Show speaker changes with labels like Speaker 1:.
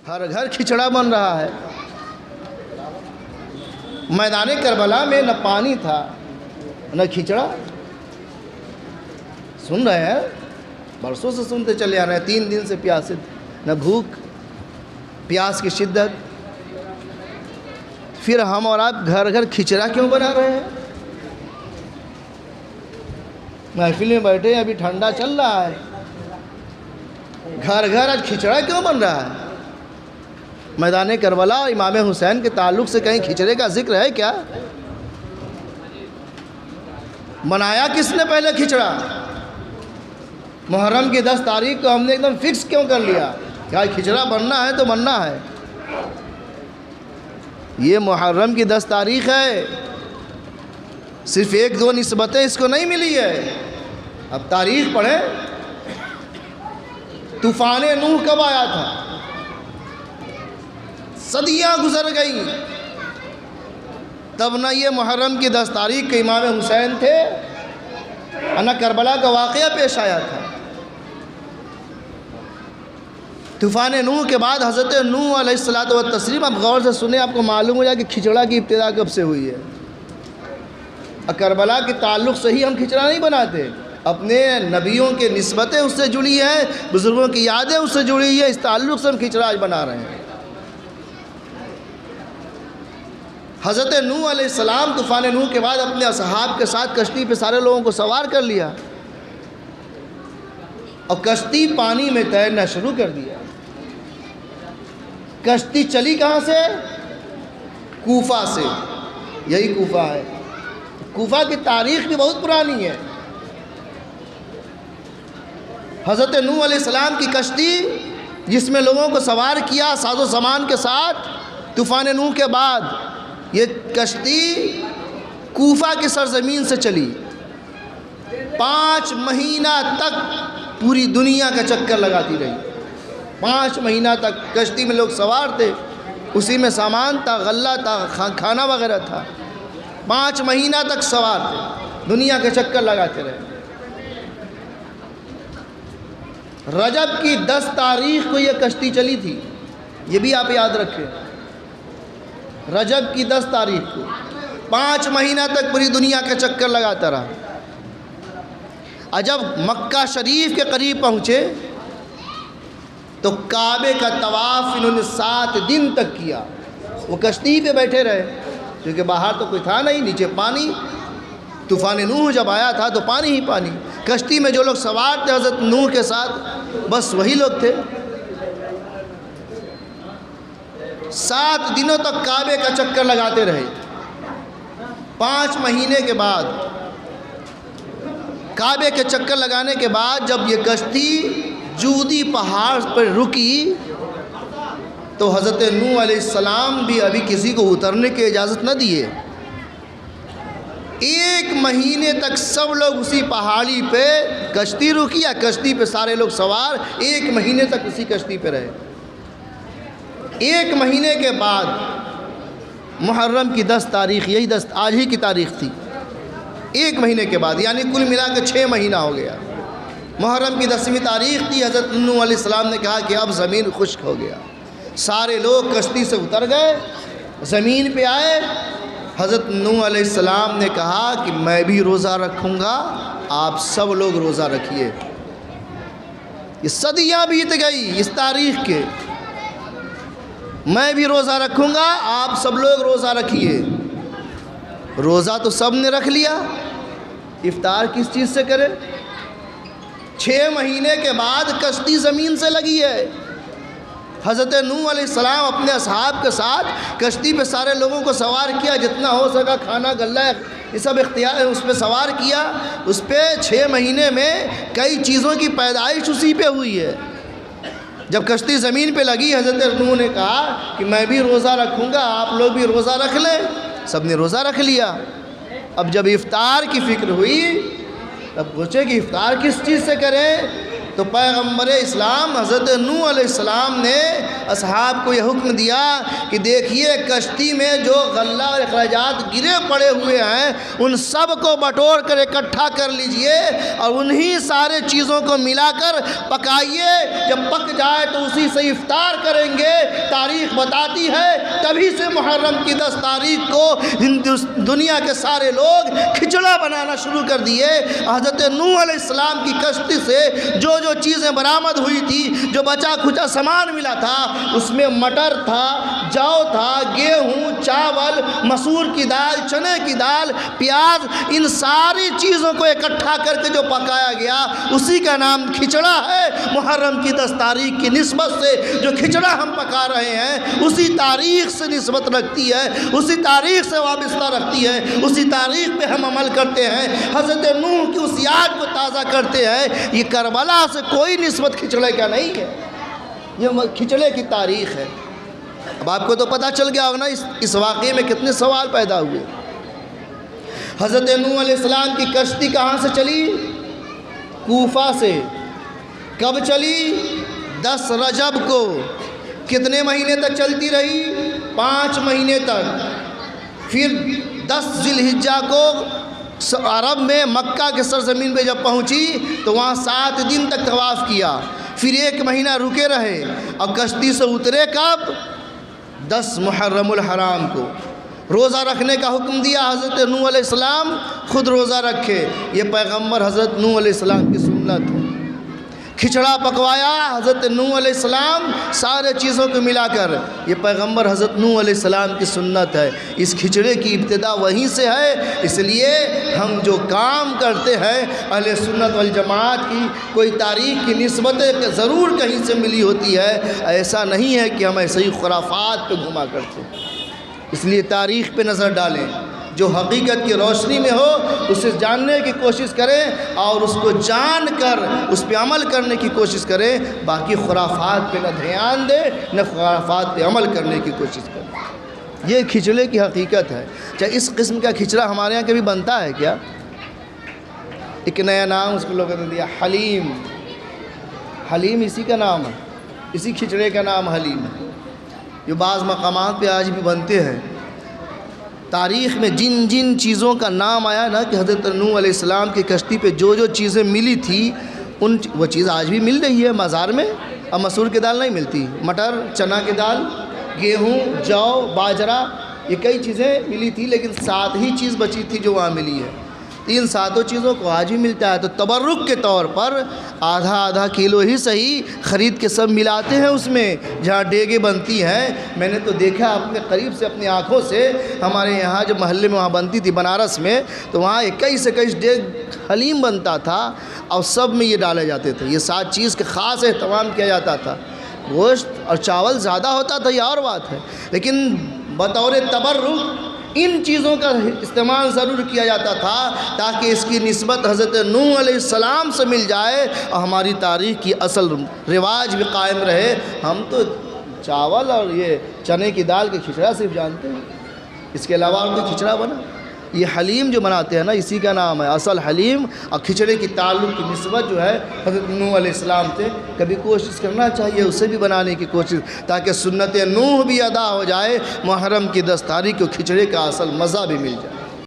Speaker 1: ہر گھر کھچڑا بن رہا ہے۔ میدان کربلا میں نہ پانی تھا نہ کھچڑا۔ سن رہے ہیں، برسوں سے سنتے چلے آ رہے ہیں، 3 دن سے پیاسے تھے، نہ بھوک، پیاس کی شدت۔ پھر ہم اور آپ گھر گھر کھچڑا کیوں بنا رہے ہیں؟ محفل میں بیٹھے ہیں، ابھی ٹھنڈا چل رہا ہے، گھر گھر آج کھچڑا کیوں بن رہا ہے؟ میدان کربلا اور امام حسین کے تعلق سے کہیں کھچڑے کا ذکر ہے کیا؟ بنایا کس نے پہلے کھچڑا؟ محرم کی 10 تاریخ کو ہم نے ایک دم فکس کیوں کر لیا کہ آج کھچڑا بننا ہے تو بننا ہے؟ یہ محرم کی 10 تاریخ ہے، صرف 1-2 نسبتیں اس کو نہیں ملی ہے۔ اب تاریخ پڑھیں، طوفان نوح کب آیا تھا؟ صدیاں گزر گئیں، تب نہ یہ محرم کی 10 تاریخ کے امام حسین تھے، نہ کربلا کا واقعہ پیش آیا تھا۔ طوفان نوح کے بعد حضرت نوح علیہ الصلوۃ والتسلیم، اب غور سے سنیں، آپ کو معلوم ہو جائے کہ کھچڑا کی ابتدا کب سے ہوئی ہے۔ کربلا کے تعلق سے ہی ہم کھچڑا نہیں بناتے، اپنے نبیوں کے نسبتیں اس سے جڑی ہیں، بزرگوں کی یادیں اس سے جڑی ہیں، اس تعلق سے ہم کھچڑا آج بنا رہے ہیں۔ حضرت نوح علیہ السلام طوفان نوح کے بعد اپنے اصحاب کے ساتھ کشتی پہ سارے لوگوں کو سوار کر لیا اور کشتی پانی میں تیرنا شروع کر دیا۔ کشتی چلی کہاں سے؟ کوفہ سے، یہی کوفہ ہے۔ کوفہ کی تاریخ بھی بہت پرانی ہے۔ حضرت نوح علیہ السلام کی کشتی جس میں لوگوں کو سوار کیا ساز و سامان کے ساتھ، طوفان نوح کے بعد یہ کشتی کوفہ کی سرزمین سے چلی، 5 مہینہ تک پوری دنیا کا چکر لگاتی رہی۔ 5 مہینہ تک کشتی میں لوگ سوار تھے، اسی میں سامان تھا، غلہ تھا، کھانا وغیرہ تھا۔ 5 مہینہ تک سوار تھے، دنیا کے چکر لگاتے رہے۔ رجب کی 10 تاریخ کو یہ کشتی چلی تھی، یہ بھی آپ یاد رکھیں۔ رجب کی 10 تاریخ کو 5 مہینہ تک پوری دنیا کے چکر لگاتا رہا۔ اور جب مکہ شریف کے قریب پہنچے تو کعبے کا طواف انہوں نے 7 دن تک کیا۔ وہ کشتی پہ بیٹھے رہے کیونکہ باہر تو کوئی تھا نہیں، نیچے پانی۔ طوفان نوح جب آیا تھا تو پانی ہی پانی، کشتی میں جو لوگ سوار تھے حضرت نوح کے ساتھ بس وہی لوگ تھے۔ 7 دنوں تک کعبے کا چکر لگاتے رہے۔ 5 مہینے کے بعد کعبے کے چکر لگانے کے بعد جب یہ کشتی جودی پہاڑ پر رکی تو حضرت نوح علیہ السلام بھی ابھی کسی کو اترنے کی اجازت نہ دیے۔ 1 مہینے تک سب لوگ اسی پہاڑی پہ کشتی رکی، یا کشتی پہ سارے لوگ سوار 1 مہینے تک اسی کشتی پہ رہے۔ 1 مہینے کے بعد محرم کی 10 تاریخ، یہی 10 آج ہی کی تاریخ تھی، 1 مہینے کے بعد، یعنی کل ملا کے 6 مہینہ ہو گیا۔ محرم کی 10ویں تاریخ تھی، حضرت نوح علیہ السلام نے کہا کہ اب زمین خشک ہو گیا۔ سارے لوگ کشتی سے اتر گئے، زمین پہ آئے۔ حضرت نوح علیہ السلام نے کہا کہ میں بھی روزہ رکھوں گا، آپ سب لوگ روزہ رکھیے۔ یہ صدیاں بیت گئی اس تاریخ کے، میں بھی روزہ رکھوں گا، آپ سب لوگ روزہ رکھیے۔ روزہ تو سب نے رکھ لیا، افطار کس چیز سے کرے؟ 6 مہینے کے بعد کشتی زمین سے لگی ہے۔ حضرت نوح علیہ السلام اپنے اصحاب کے ساتھ کشتی پہ سارے لوگوں کو سوار کیا، جتنا ہو سکا کھانا غلہ یہ سب اختیار اس پہ سوار کیا۔ اس پہ 6 مہینے میں کئی چیزوں کی پیدائش اسی پہ ہوئی ہے۔ جب کشتی زمین پہ لگی حضرت نوح نے کہا کہ میں بھی روزہ رکھوں گا، آپ لوگ بھی روزہ رکھ لیں۔ سب نے روزہ رکھ لیا۔ اب جب افطار کی فکر ہوئی تب پوچھے کہ افطار کس چیز سے کریں؟ تو پیغمبر اسلام حضرت نوح علیہ السلام نے اصحاب کو یہ حکم دیا کہ دیکھیے کشتی میں جو غلہ اور اخراجات گرے پڑے ہوئے ہیں ان سب کو بٹور کر اکٹھا کر لیجئے اور انہی سارے چیزوں کو ملا کر پکائیے، جب پک جائے تو اسی سے افطار کریں گے۔ تاریخ بتاتی ہے تبھی سے محرم کی 10 تاریخ کو دنیا کے سارے لوگ کھچڑا بنانا شروع کر دیے۔ حضرت نوح علیہ السلام کی کشتی سے جو جو چیزیں برآمد ہوئی تھی، جو بچا کھچا سامان ملا تھا، اس میں مٹر تھا، جو تھا، گیہوں، چاول، مسور کی دال، چنے کی دال، پیاز، ان ساری چیزوں کو اکٹھا کر کے جو پکایا گیا اسی کا نام کھچڑا ہے۔ محرم کی 10 تاریخ کی نسبت سے جو کھچڑا ہم پکا رہے ہیں اسی تاریخ سے نسبت رکھتی ہے، اسی تاریخ سے وابستہ رکھتی ہے، اسی تاریخ پہ ہم عمل کرتے ہیں، حضرت نوح کی اس یاد کو تازہ کرتے ہیں۔ یہ کربلا سے کوئی نسبت کھچڑے کا نہیں ہے، یہ کھچڑے کی تاریخ ہے۔ اب آپ کو تو پتہ چل گیا ہوگا نا اس واقعے میں کتنے سوال پیدا ہوئے۔ حضرت نوح علیہ السلام کی کشتی کہاں سے چلی؟ کوفہ سے۔ کب چلی؟ 10 رجب کو۔ کتنے مہینے تک چلتی رہی؟ 5 مہینے تک۔ پھر 10 ذی الحجہ کو عرب میں مکہ کے سرزمین پہ جب پہنچی تو وہاں 7 دن تک طواف کیا، پھر 1 مہینہ رکے رہے اور کشتی سے اترے کب؟ 10 محرم الحرام کو۔ روزہ رکھنے کا حکم دیا حضرت نوح علیہ السلام، خود روزہ رکھے۔ یہ پیغمبر حضرت نوح علیہ السلام کی سنت ہے۔ کھچڑا پکوایا حضرت نوح علیہ السلام سارے چیزوں کو ملا کر، یہ پیغمبر حضرت نوح علیہ السلام کی سنت ہے۔ اس کھچڑے کی ابتدا وہیں سے ہے، اس لیے ہم جو کام کرتے ہیں اہل سنت والجماعت کی کوئی تاریخ کی نسبت ضرور کہیں سے ملی ہوتی ہے، ایسا نہیں ہے کہ ہم ایسے ہی خرافات پہ گھما کرتے ہیں۔ اس لیے تاریخ پہ نظر ڈالیں، جو حقیقت کی روشنی میں ہو اسے جاننے کی کوشش کریں اور اس کو جان کر اس پہ عمل کرنے کی کوشش کریں، باقی خرافات پہ نہ دھیان دیں نہ خرافات پہ عمل کرنے کی کوشش کریں۔ یہ کھچڑے کی حقیقت ہے۔ چاہے اس قسم کا کھچڑا ہمارے یہاں کبھی بنتا ہے کیا؟ ایک نیا نام اس کو لوگوں نے دیا، حلیم۔ حلیم اسی کا نام ہے، اسی کھچڑے کا نام حلیم ہے، جو بعض مقامات پہ آج بھی بنتے ہیں۔ تاریخ میں جن جن چیزوں کا نام آیا نا کہ حضرت نوح علیہ السلام کی کشتی پہ جو جو چیزیں ملی تھی وہ چیز آج بھی مل رہی ہے بازار میں۔ اب مسور کی دال نہیں ملتی، مٹر، چنا کی دال، گیہوں، جو، باجرہ، یہ کئی چیزیں ملی تھی، لیکن 7 ہی چیز بچی تھی جو وہاں ملی ہے۔ ان 7 چیزوں کو آج بھی ملتا ہے، تو تبرک کے طور پر آدھا کلو ہی صحیح خرید کے سب ملاتے ہیں اس میں، جہاں ڈیگیں بنتی ہیں۔ میں نے تو دیکھا اپنے قریب سے اپنی آنکھوں سے، ہمارے یہاں جو محلے میں وہاں بنتی تھی بنارس میں، تو وہاں 21 سے 21 ڈیگ حلیم بنتا تھا اور سب میں یہ ڈالے جاتے تھے۔ یہ 7 چیز کا خاص اہتمام کیا جاتا تھا۔ گوشت اور چاول زیادہ ہوتا تھا، یہ اور بات ہے، لیکن بطور تبرک ان چیزوں کا استعمال ضرور کیا جاتا تھا تاکہ اس کی نسبت حضرت نوح علیہ السلام سے مل جائے اور ہماری تاریخ کی اصل رواج بھی قائم رہے۔ ہم تو چاول اور یہ چنے کی دال کے کھچڑا صرف جانتے ہیں، اس کے علاوہ اور کوئی کھچڑا بنا؟ یہ حلیم جو بناتے ہیں نا اسی کا نام ہے اصل حلیم۔ اور کھچڑے کی تعلق کی نسبت جو ہے حضرت نوح علیہ السلام سے، کبھی کوشش کرنا چاہیے اسے بھی بنانے کی کوشش، تاکہ سنت نوح بھی ادا ہو جائے، محرم کی 10 تاریخ کو کھچڑے کا اصل مزہ بھی مل جائے۔